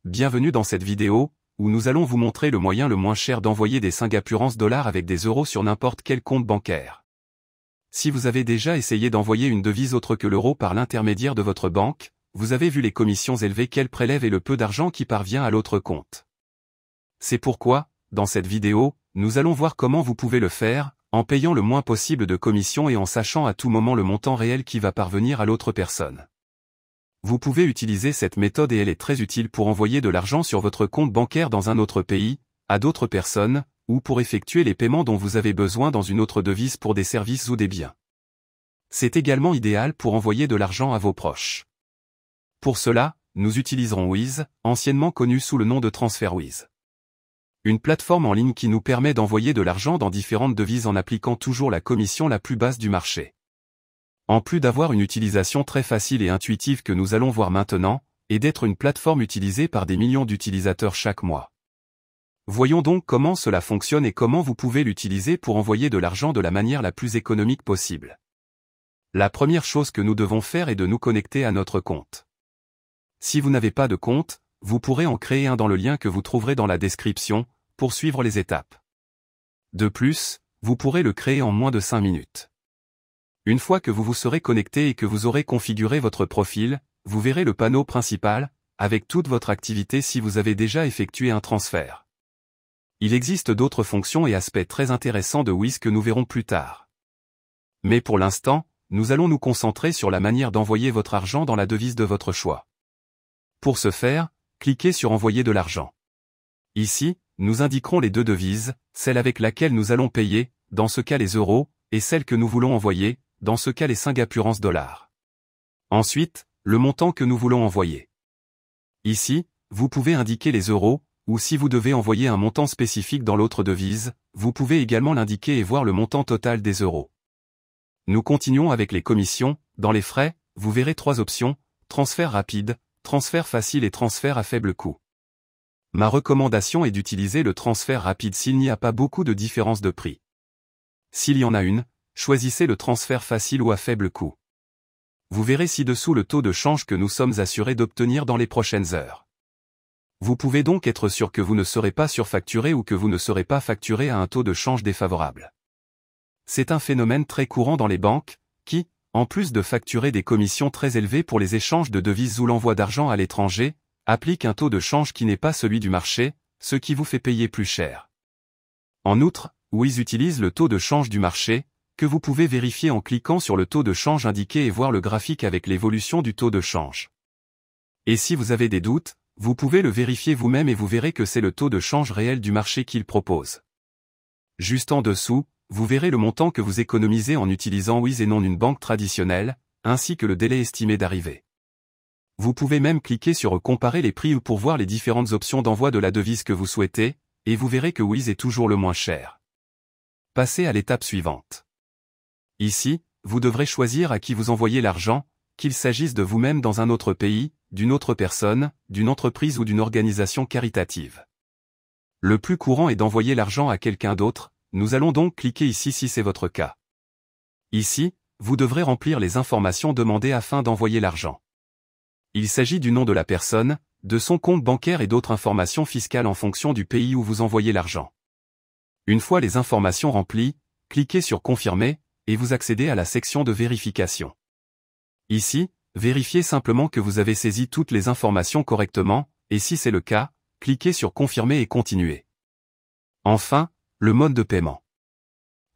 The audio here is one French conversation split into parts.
bienvenue dans cette vidéo, où nous allons vous montrer le moyen le moins cher d'envoyer des Singaporeans dollars avec des euros sur n'importe quel compte bancaire. Si vous avez déjà essayé d'envoyer une devise autre que l'euro par l'intermédiaire de votre banque, vous avez vu les commissions élevées qu'elle prélève et le peu d'argent qui parvient à l'autre compte. C'est pourquoi, dans cette vidéo, nous allons voir comment vous pouvez le faire, en payant le moins possible de commissions et en sachant à tout moment le montant réel qui va parvenir à l'autre personne. Vous pouvez utiliser cette méthode et elle est très utile pour envoyer de l'argent sur votre compte bancaire dans un autre pays, à d'autres personnes, ou pour effectuer les paiements dont vous avez besoin dans une autre devise pour des services ou des biens. C'est également idéal pour envoyer de l'argent à vos proches. Pour cela, nous utiliserons Wise, anciennement connu sous le nom de TransferWise. Une plateforme en ligne qui nous permet d'envoyer de l'argent dans différentes devises en appliquant toujours la commission la plus basse du marché. En plus d'avoir une utilisation très facile et intuitive que nous allons voir maintenant, et d'être une plateforme utilisée par des millions d'utilisateurs chaque mois. Voyons donc comment cela fonctionne et comment vous pouvez l'utiliser pour envoyer de l'argent de la manière la plus économique possible. La première chose que nous devons faire est de nous connecter à notre compte. Si vous n'avez pas de compte, vous pourrez en créer un dans le lien que vous trouverez dans la description, pour suivre les étapes. De plus, vous pourrez le créer en moins de 5 minutes. Une fois que vous vous serez connecté et que vous aurez configuré votre profil, vous verrez le panneau principal, avec toute votre activité si vous avez déjà effectué un transfert. Il existe d'autres fonctions et aspects très intéressants de Wise que nous verrons plus tard. Mais pour l'instant, nous allons nous concentrer sur la manière d'envoyer votre argent dans la devise de votre choix. Pour ce faire, cliquez sur Envoyer de l'argent. Ici, nous indiquerons les deux devises, celle avec laquelle nous allons payer, dans ce cas les euros, et celle que nous voulons envoyer, dans ce cas les Singaporeans dollars. Ensuite, le montant que nous voulons envoyer. Ici, vous pouvez indiquer les euros, ou si vous devez envoyer un montant spécifique dans l'autre devise, vous pouvez également l'indiquer et voir le montant total des euros. Nous continuons avec les commissions. Dans les frais, vous verrez 3 options, transfert rapide, transfert facile et transfert à faible coût. Ma recommandation est d'utiliser le transfert rapide s'il n'y a pas beaucoup de différence de prix. S'il y en a une, choisissez le transfert facile ou à faible coût. Vous verrez ci-dessous le taux de change que nous sommes assurés d'obtenir dans les prochaines heures. Vous pouvez donc être sûr que vous ne serez pas surfacturé ou que vous ne serez pas facturé à un taux de change défavorable. C'est un phénomène très courant dans les banques, qui, en plus de facturer des commissions très élevées pour les échanges de devises ou l'envoi d'argent à l'étranger, applique un taux de change qui n'est pas celui du marché, ce qui vous fait payer plus cher. En outre, Wise utilise le taux de change du marché, que vous pouvez vérifier en cliquant sur le taux de change indiqué et voir le graphique avec l'évolution du taux de change. Et si vous avez des doutes, vous pouvez le vérifier vous-même et vous verrez que c'est le taux de change réel du marché qu'il propose. Juste en dessous, vous verrez le montant que vous économisez en utilisant Wise et non une banque traditionnelle, ainsi que le délai estimé d'arrivée. Vous pouvez même cliquer sur Comparer les prix ou pour voir les différentes options d'envoi de la devise que vous souhaitez, et vous verrez que Wise est toujours le moins cher. Passez à l'étape suivante. Ici, vous devrez choisir à qui vous envoyez l'argent, qu'il s'agisse de vous-même dans un autre pays, d'une autre personne, d'une entreprise ou d'une organisation caritative. Le plus courant est d'envoyer l'argent à quelqu'un d'autre, nous allons donc cliquer ici si c'est votre cas. Ici, vous devrez remplir les informations demandées afin d'envoyer l'argent. Il s'agit du nom de la personne, de son compte bancaire et d'autres informations fiscales en fonction du pays où vous envoyez l'argent. Une fois les informations remplies, cliquez sur Confirmer, et vous accédez à la section de vérification. Ici, vérifiez simplement que vous avez saisi toutes les informations correctement, et si c'est le cas, cliquez sur Confirmer et Continuer. Enfin, le mode de paiement.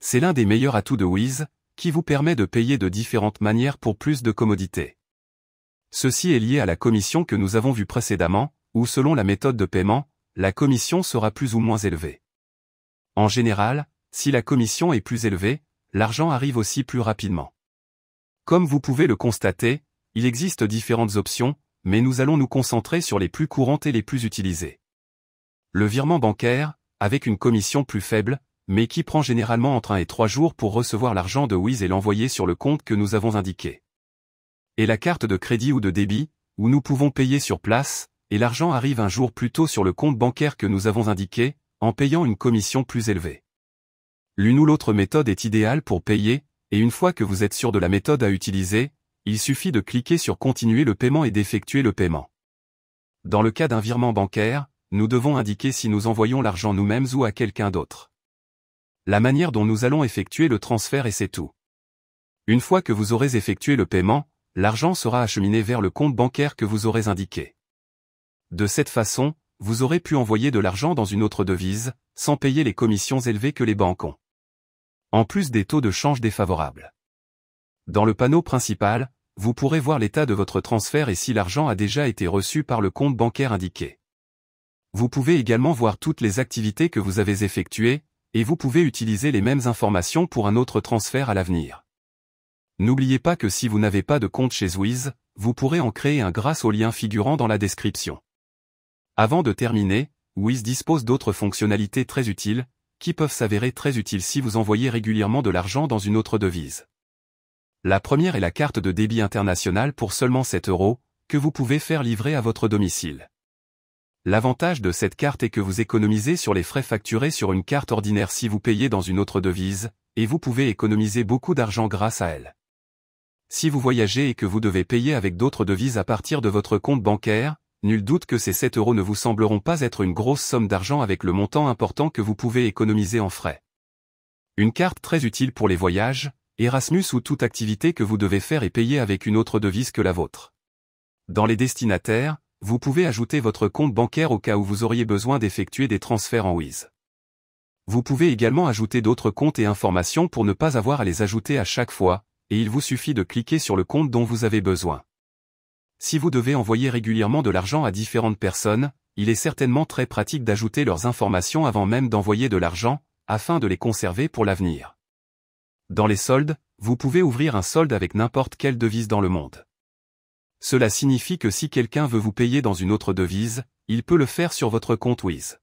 C'est l'un des meilleurs atouts de Wise, qui vous permet de payer de différentes manières pour plus de commodité. Ceci est lié à la commission que nous avons vue précédemment, où selon la méthode de paiement, la commission sera plus ou moins élevée. En général, si la commission est plus élevée, l'argent arrive aussi plus rapidement. Comme vous pouvez le constater, il existe différentes options, mais nous allons nous concentrer sur les plus courantes et les plus utilisées. Le virement bancaire, avec une commission plus faible, mais qui prend généralement entre 1 et 3 jours pour recevoir l'argent de Wise et l'envoyer sur le compte que nous avons indiqué. Et la carte de crédit ou de débit, où nous pouvons payer sur place, et l'argent arrive un jour plus tôt sur le compte bancaire que nous avons indiqué, en payant une commission plus élevée. L'une ou l'autre méthode est idéale pour payer, et une fois que vous êtes sûr de la méthode à utiliser, il suffit de cliquer sur Continuer le paiement et d'effectuer le paiement. Dans le cas d'un virement bancaire, nous devons indiquer si nous envoyons l'argent nous-mêmes ou à quelqu'un d'autre. La manière dont nous allons effectuer le transfert et c'est tout. Une fois que vous aurez effectué le paiement, l'argent sera acheminé vers le compte bancaire que vous aurez indiqué. De cette façon, vous aurez pu envoyer de l'argent dans une autre devise, sans payer les commissions élevées que les banques ont. En plus des taux de change défavorables. Dans le panneau principal, vous pourrez voir l'état de votre transfert et si l'argent a déjà été reçu par le compte bancaire indiqué. Vous pouvez également voir toutes les activités que vous avez effectuées, et vous pouvez utiliser les mêmes informations pour un autre transfert à l'avenir. N'oubliez pas que si vous n'avez pas de compte chez Wiz, vous pourrez en créer un grâce au lien figurant dans la description. Avant de terminer, Wiz dispose d'autres fonctionnalités très utiles, qui peuvent s'avérer très utiles si vous envoyez régulièrement de l'argent dans une autre devise. La première est la carte de débit international pour seulement 7 €, que vous pouvez faire livrer à votre domicile. L'avantage de cette carte est que vous économisez sur les frais facturés sur une carte ordinaire si vous payez dans une autre devise, et vous pouvez économiser beaucoup d'argent grâce à elle. Si vous voyagez et que vous devez payer avec d'autres devises à partir de votre compte bancaire, nul doute que ces 7 € ne vous sembleront pas être une grosse somme d'argent avec le montant important que vous pouvez économiser en frais. Une carte très utile pour les voyages, Erasmus ou toute activité que vous devez faire et payer avec une autre devise que la vôtre. Dans les destinataires, vous pouvez ajouter votre compte bancaire au cas où vous auriez besoin d'effectuer des transferts en Wiz. Vous pouvez également ajouter d'autres comptes et informations pour ne pas avoir à les ajouter à chaque fois, et il vous suffit de cliquer sur le compte dont vous avez besoin. Si vous devez envoyer régulièrement de l'argent à différentes personnes, il est certainement très pratique d'ajouter leurs informations avant même d'envoyer de l'argent, afin de les conserver pour l'avenir. Dans les soldes, vous pouvez ouvrir un solde avec n'importe quelle devise dans le monde. Cela signifie que si quelqu'un veut vous payer dans une autre devise, il peut le faire sur votre compte Wiz.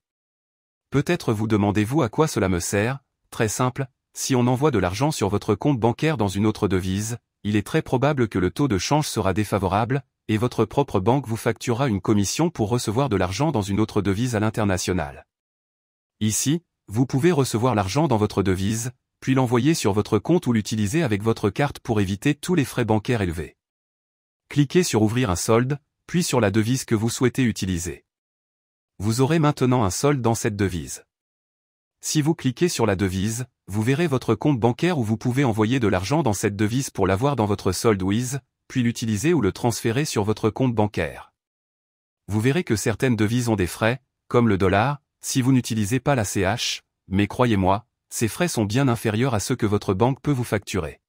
Peut-être vous demandez-vous à quoi cela me sert? Très simple, si on envoie de l'argent sur votre compte bancaire dans une autre devise, il est très probable que le taux de change sera défavorable, et votre propre banque vous facturera une commission pour recevoir de l'argent dans une autre devise à l'international. Ici, vous pouvez recevoir l'argent dans votre devise, puis l'envoyer sur votre compte ou l'utiliser avec votre carte pour éviter tous les frais bancaires élevés. Cliquez sur Ouvrir un solde, puis sur la devise que vous souhaitez utiliser. Vous aurez maintenant un solde dans cette devise. Si vous cliquez sur la devise, vous verrez votre compte bancaire où vous pouvez envoyer de l'argent dans cette devise pour l'avoir dans votre solde Wiz, puis l'utiliser ou le transférer sur votre compte bancaire. Vous verrez que certaines devises ont des frais, comme le dollar, si vous n'utilisez pas la CH, mais croyez-moi, ces frais sont bien inférieurs à ceux que votre banque peut vous facturer.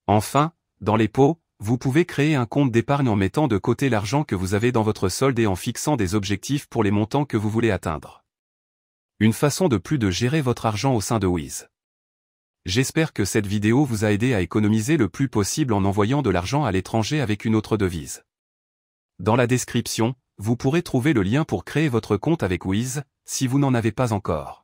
Enfin, dans les pots, vous pouvez créer un compte d'épargne en mettant de côté l'argent que vous avez dans votre solde et en fixant des objectifs pour les montants que vous voulez atteindre. Une façon de plus de gérer votre argent au sein de Wiz. J'espère que cette vidéo vous a aidé à économiser le plus possible en envoyant de l'argent à l'étranger avec une autre devise. Dans la description, vous pourrez trouver le lien pour créer votre compte avec Wiz, si vous n'en avez pas encore.